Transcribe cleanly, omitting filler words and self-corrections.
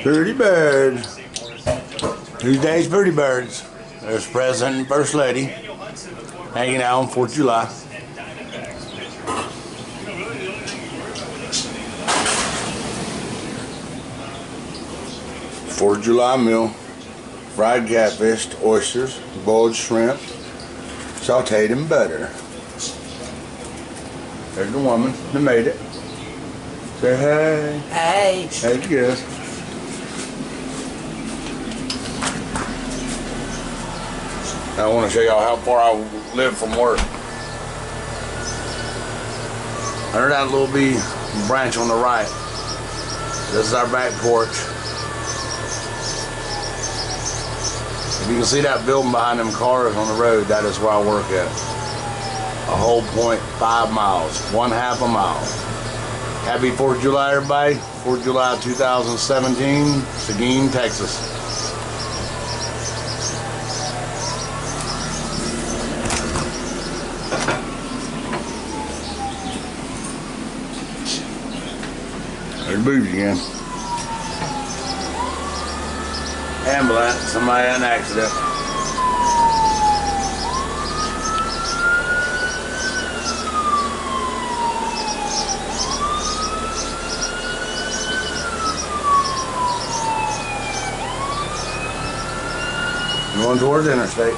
Pretty birds. Tuesday's pretty birds. There's President and First Lady hanging out on 4th of July. Fourth of July meal. Fried catfish, oysters, boiled shrimp, sauteed in butter. There's the woman that made it. Say hey. Hey. There you go. I want to show y'all how far I live from work. Under that little bee branch on the right. This is our back porch. If you can see that building behind them cars on the road, that is where I work at. A whole 0.5 miles, 1/2 a mile. Happy 4th of July, everybody. 4th of July 2017, Seguin, Texas. There's boobs again. Ambulance, somebody had an accident. Going towards the interstate.